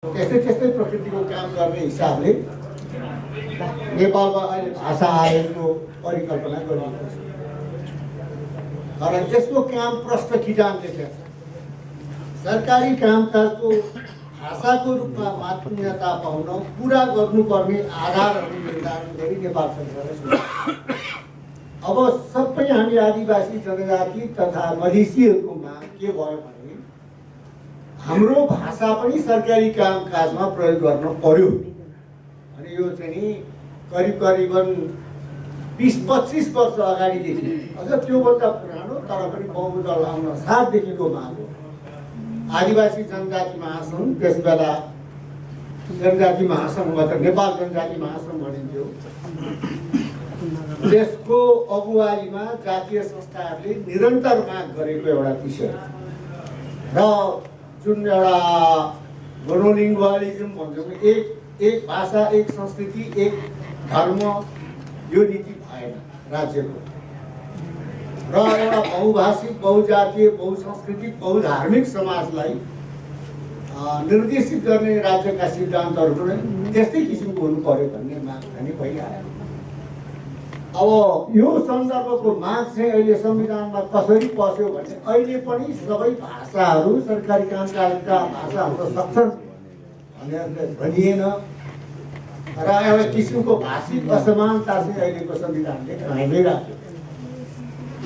त्यस्तै प्रकृतिको काम गर्ने हिसाबले नेपालमा अहिले भाषा आयोगको परिकल्पना गरिएको छ। तर यसको काम प्रष्ट किटान देखेको छ। सरकारी कामकाजको भाषाको रूपमा मान्यता पाउन पुरा गर्नुपर्ने आधारहरू निर्धारण गरी नेपाल सरकारले सुनाएको छ। अब सबै हामी आदिवासी जनजाति तथा मधेसीहरूको माग के भयो भने हाम्रो भाषा पनि सरकारी कामकाजमा प्रयोग गर्न पर्यो। अनि यो चाहिँ नि करिबन 20-25 वर्ष अगाडिदेखि अझ त्योभन्दा पुरानो तर पनि बहुदल आउन साथदेखिको माग हो। आदिवासी जनजाति महासङ्घ, त्यसबेला जनजाति महासङ्घबाट नेपाल जनजाति महासङ्घ भनिन्थ्यो, त्यसको अगुवाईमा जातीय संस्थाहरूले निरन्तर माग गरेको एउटा विषय र जुन एउटा मोनोलिङ्गुअलिज्म भन्छौँ, एक भाषा एक संस्कृति एक धर्म, यो नीति भएन राज्यको। र एउटा बहुभाषिक बहुजातीय बहुसांस्कृतिक बहुधार्मिक समाजलाई निर्देशित गर्ने राज्यका सिद्धान्तहरू पनि त्यस्तै किसिमको हुनु पर्यो भन्ने माग पनि भइआयो। अब यो सन्दर्भको माग चाहिँ अहिले संविधानमा कसरी पस्यो भने अहिले पनि सबै भाषाहरू सरकारी कामकाजका भाषा हुन सक्छन् भनेर भनिएन र एउटा किसिमको भाषिक असमानता चाहिँ अहिलेको संविधानले कायमै राख्यो।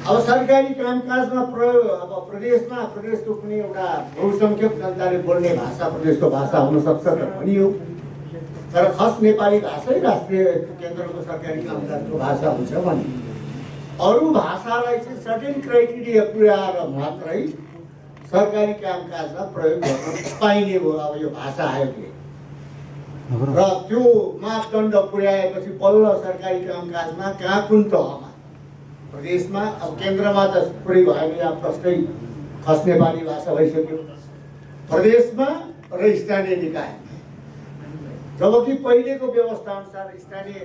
अब सरकारी कामकाजमा प्रयोग अब प्रदेशको कुनै एउटा बहुसङ्ख्यक जनताले बोल्ने भाषा प्रदेशको भाषा हुन सक्छ त भनियो, तर खस नेपाली भाषै राष्ट्रिय केन्द्रको सरकारी कामकाजको भाषा हुन्छ भने अरू भाषालाई चाहिँ सर्टेन क्राइटेरिया पुर्याएर मात्रै सरकारी कामकाजमा प्रयोग गर्न पाइने भयो अब यो भाषा आयोगले। र त्यो मापदण्ड पुर्याएपछि बल्ल सरकारी कामकाजमा कहाँ कुन तहमा प्रदेशमा अब केन्द्रमा त पुरै भएन, यहाँ प्रष्टै खस नेपाली भाषा भइसक्यो प्रदेशमा र स्थानीय निकाय। जबकि पहिलेको व्यवस्था अनुसार स्थानीय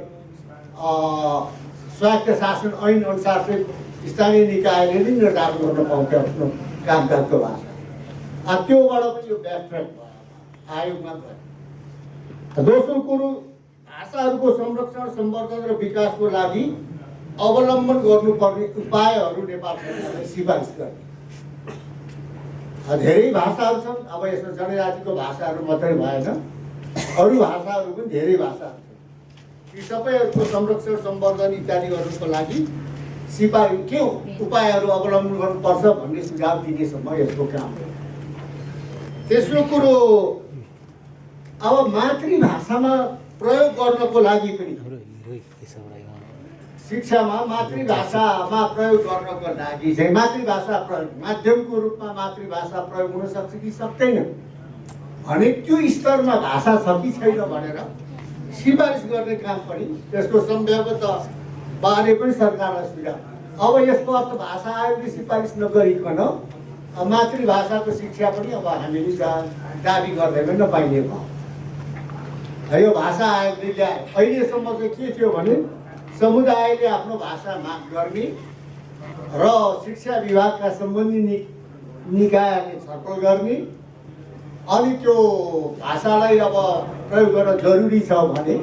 स्वायत्त शासन ऐन अनुसार चाहिँ स्थानीय निकायले नै निर्धारण गर्न पाउँथ्यो आफ्नो कामकाजको भाषा। त्योबाट पनि यो ब्याकट्र्याक भयो आयोगमा भयो। दोस्रो कुरो, भाषाहरूको संरक्षण संवर्धन र विकासको लागि अवलम्बन गर्नुपर्ने उपायहरू नेपाल सरकारले सिफारिस गर्ने। धेरै भाषाहरू छन्, अब यसमा जनजातिको भाषाहरू मात्रै भएन, अरू भाषाहरू पनि धेरै भाषाहरू छन्। ती सबैहरूको संरक्षण संवर्धन इत्यादिहरूको लागि सिफारिस के उपायहरू अवलम्बन गर्नुपर्छ भन्ने सुझाव दिनेसम्म यसको काम हो। तेस्रो कुरो, अब मातृभाषामा प्रयोग गर्नको लागि पनि शिक्षामा मातृभाषामा प्रयोग गर्नको लागि चाहिँ मातृभाषा प्रयोग माध्यमको रूपमा मातृभाषा प्रयोग हुन सक्छ कि सक्दैन भने त्यो स्तरमा भाषा छ कि छैन भनेर सिफारिस गर्ने काम पनि त्यसको संभाव्यत बारे पनि सरकारलाई सुझाव। अब यसको अर्थ भाषा आयोगले सिफारिस नगरिकन मातृभाषाको शिक्षा पनि अब हामीले दाबी गर्दैन नपाइने भयो। यो भाषा आयोगले ल्याए। अहिलेसम्म चाहिँ के थियो भने समुदायले आफ्नो भाषा माग गर्ने र शिक्षा विभागका सम्बन्धित निकायले छलफल गर्ने, अनि त्यो भाषालाई अब प्रयोग गर्न जरुरी छ भने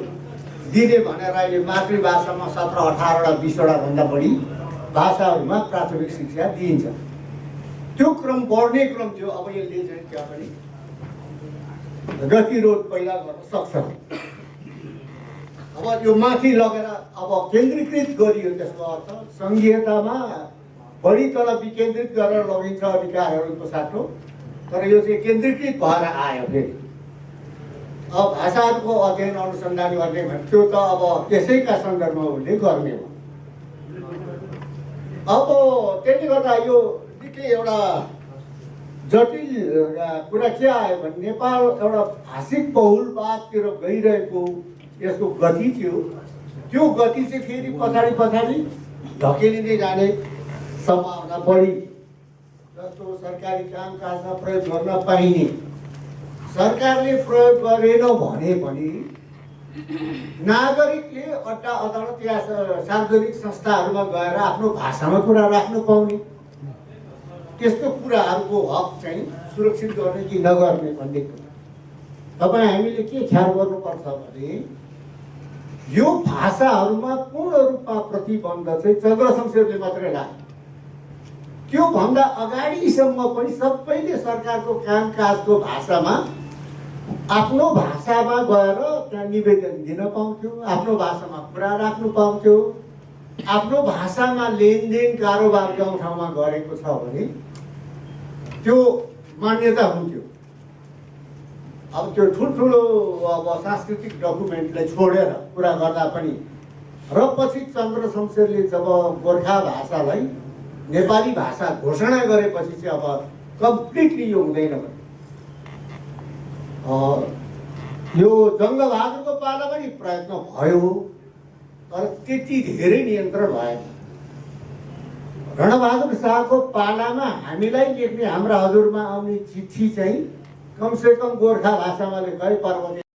दिने भनेर अहिले मातृभाषामा 17-18वटा 20वटा भन्दा बढी भाषाहरूमा प्राथमिक शिक्षा दिइन्छ। त्यो क्रम बढ्ने क्रम थियो। अब यसले चाहिँ त्यहाँ पनि गतिरोध पैदा गर्न सक्छ। अब यो माथि लगेर अब केन्द्रीकृत गरियो, त्यसको अर्थ सङ्घीयतामा बढी तल विकेन्द्रित गरेर लगिन्छ अधिकारहरूको साटो, तर यो चाहिँ केन्द्रीकृत भएर आयो। फेरि अब भाषाहरूको अध्ययन अनुसन्धान गर्ने भने त्यो त अब त्यसैका सन्दर्भमा उसले गर्ने हो। अब त्यसले गर्दा यो निकै एउटा जटिल कुरा के आयो भने नेपाल एउटा भाषिक बहुलवादतिर गइरहेको यसको गति थियो, त्यो गति चाहिँ फेरि पछाडि धकेलिँदै जाने सम्भावना बढी। जस्तो सरकारी कामकाजमा प्रयोग गर्न पाइने सरकारले प्रयोग गरेन भने पनि नागरिकले अड्डा अदालत या सार्वजनिक संस्थाहरूमा गएर आफ्नो भाषामा कुरा राख्न पाउने, त्यस्तो कुराहरूको हक चाहिँ सुरक्षित गर्ने कि नगर्ने भन्ने कुरा। तपाईँ हामीले के ख्याल गर्नुपर्छ भने यो भाषाहरूमा पूर्ण रूपमा प्रतिबन्ध चाहिँ चन्द्रशमशेरले मात्रै लाग्यो। त्योभन्दा अगाडिसम्म पनि सबैले सरकारको कामकाजको भाषामा आफ्नो भाषामा गएर त्यहाँ निवेदन दिन पाउँथ्यो, आफ्नो भाषामा कुरा राख्नु पाउँथ्यो, आफ्नो भाषामा लेनदेन कारोबार गाउँठाउँमा गरेको छ भने त्यो मान्यता हुन्थ्यो। अब त्यो ठुल्ठुलो अब सांस्कृतिक डकुमेन्टलाई छोडेर कुरा गर्दा पनि र पछि चन्द्रशमशेरले जब गोर्खा भाषालाई नेपाली भाषा घोषणा गरेपछि चाहिँ अब कम्प्लिटली यो हुँदैन भने यो जङ्गबहादुरको पाला पनि प्रयत्न भयो तर त्यति धेरै नियन्त्रण भएन। रणबहादुर शाहको पालामा हामीलाई लेख्ने हाम्रा हजुरमा आउने चिठी चाहिँ कमसेकम गोर्खा भाषामा लेखे पर्वत